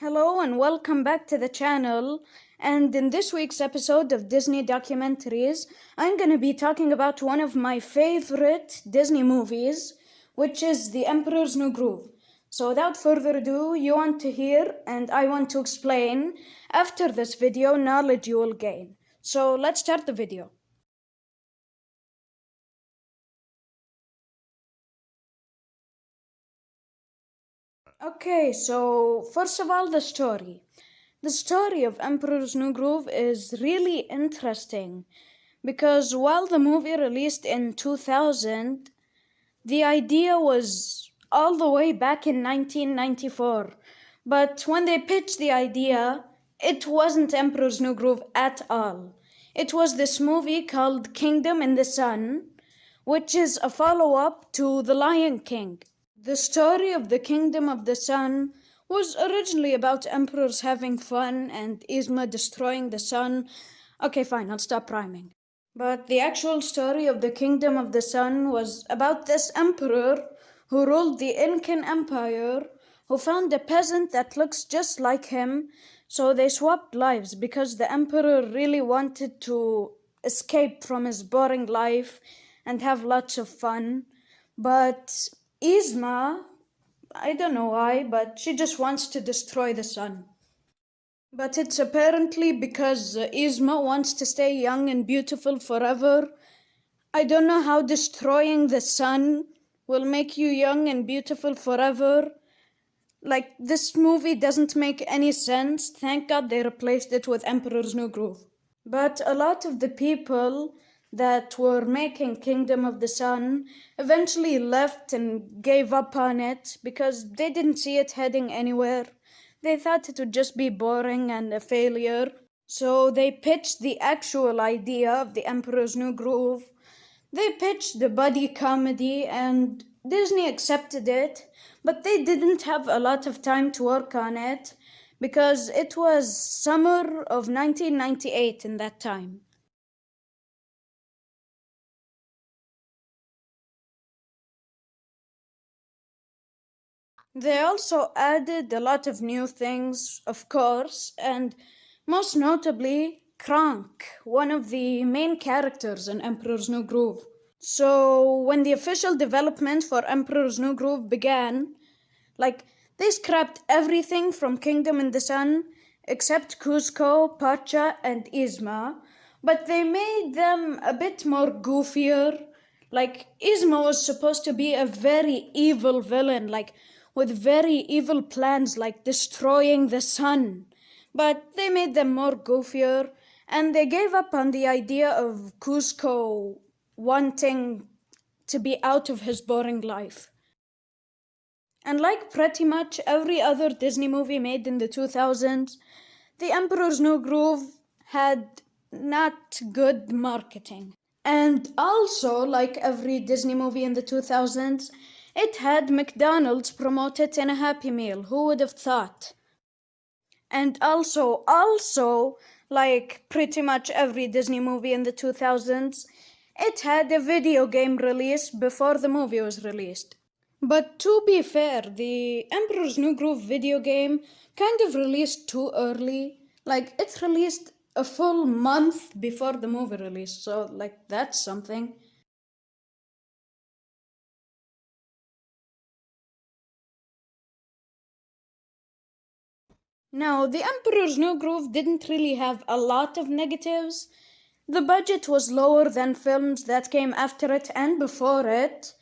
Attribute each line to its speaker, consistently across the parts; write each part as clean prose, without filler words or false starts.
Speaker 1: Hello and welcome back to the channel. And in this week's episode of Disney Documentaries, I'm going to be talking about one of my favorite Disney movies, which is The Emperor's New Groove. So without further ado, you want to hear and I want to explain after this video knowledge you will gain. So let's start the video. Okay, so first of all, the story. The story of Emperor's New Groove is really interesting because while the movie released in 2000, the idea was all the way back in 1994. But when they pitched the idea, it wasn't Emperor's New Groove at all. It was this movie called Kingdom in the Sun, which is a follow-up to The Lion King. The story of the Kingdom of the Sun was originally about emperors having fun and Yzma destroying the sun. Okay, fine, I'll stop rhyming. But the actual story of the Kingdom of the Sun was about this emperor who ruled the Incan Empire, who found a peasant that looks just like him, so they swapped lives because the emperor really wanted to escape from his boring life and have lots of fun. But Yzma, I don't know why, but she just wants to destroy the sun. But it's apparently because Yzma wants to stay young and beautiful forever. I don't know how destroying the sun will make you young and beautiful forever. Like, this movie doesn't make any sense. Thank God they replaced it with Emperor's New Groove. But a lot of the people that were making Kingdom of the Sun eventually left and gave up on it because they didn't see it heading anywhere. They thought it would just be boring and a failure. So they pitched the actual idea of the Emperor's New Groove. They pitched the buddy comedy and Disney accepted it, but they didn't have a lot of time to work on it because it was summer of 1998 in that time. They also added a lot of new things, of course, and most notably, Kronk, one of the main characters in Emperor's New Groove. So, when the official development for Emperor's New Groove began, they scrapped everything from Kingdom in the Sun except Cusco, Pacha, and Yzma, but they made them a bit more goofier. Like, Yzma was supposed to be a very evil villain, with very evil plans, like destroying the sun. But they made them more goofier, and they gave up on the idea of Cusco wanting to be out of his boring life. And like pretty much every other Disney movie made in the 2000s, The Emperor's New Groove had not good marketing. And also, like every Disney movie in the 2000s, it had McDonald's promoted in a Happy Meal. Who would have thought? And also, like pretty much every Disney movie in the 2000s, it had a video game release before the movie was released. But to be fair, the Emperor's New Groove video game kind of released too early. Like, it released a full month before the movie released, so, that's something. Now, The Emperor's New Groove didn't really have a lot of negatives. The budget was lower than films that came after it and before it,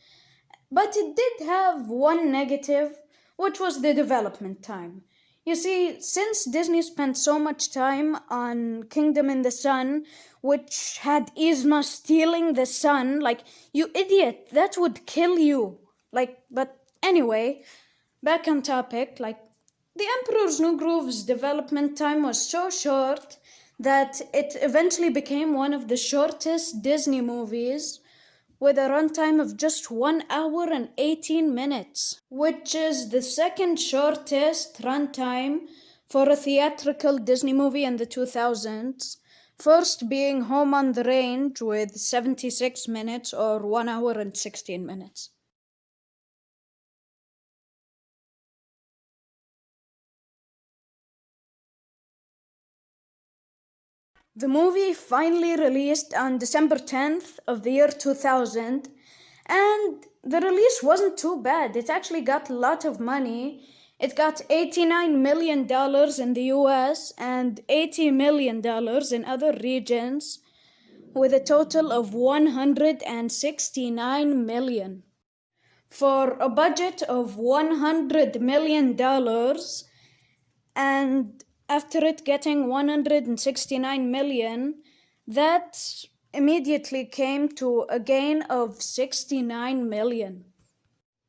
Speaker 1: but it did have one negative, which was the development time. You see, since Disney spent so much time on Kingdom in the Sun, which had Yzma stealing the sun, you idiot, that would kill you. But anyway, back on topic, the Emperor's New Groove's development time was so short that it eventually became one of the shortest Disney movies with a runtime of just 1 hour and 18 minutes, which is the second shortest runtime for a theatrical Disney movie in the 2000s, first being Home on the Range with 76 minutes or 1 hour and 16 minutes. The movie finally released on December 10th of the year 2000, and the release wasn't too bad. It actually got a lot of money. It got $89 million in the US and $80 million in other regions, with a total of 169 million. For a budget of $100 million, and after it getting 169 million, that immediately came to a gain of 69 million.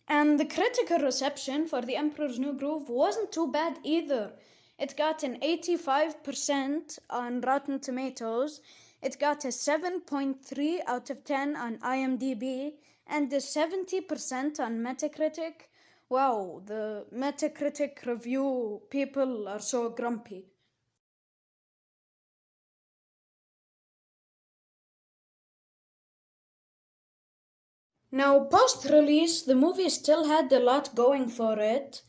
Speaker 1: And the critical reception for The Emperor's New Groove wasn't too bad either. It got an 85% on Rotten Tomatoes, it got a 7.3 out of 10 on IMDb, and a 70% on Metacritic. Wow, the Metacritic review people are so grumpy. Now, post-release, the movie still had a lot going for it.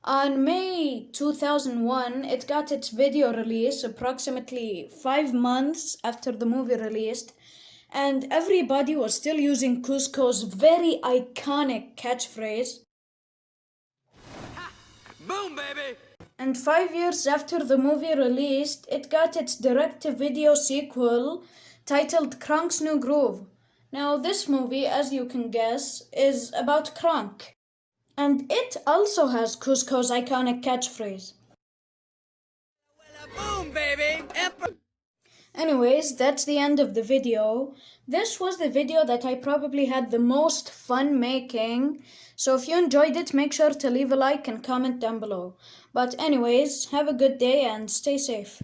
Speaker 1: On May 2001, it got its video release approximately 5 months after the movie released, and everybody was still using Cusco's very iconic catchphrase.
Speaker 2: Boom, baby!
Speaker 1: And 5 years after the movie released, it got its direct-to-video sequel titled Kronk's New Groove. Now, this movie, as you can guess, is about Kronk. And it also has Cusco's iconic catchphrase.
Speaker 2: Boom, baby!
Speaker 1: Anyways, that's the end of the video. This was the video that I probably had the most fun making. So if you enjoyed it, make sure to leave a like and comment down below. But anyways, have a good day and stay safe.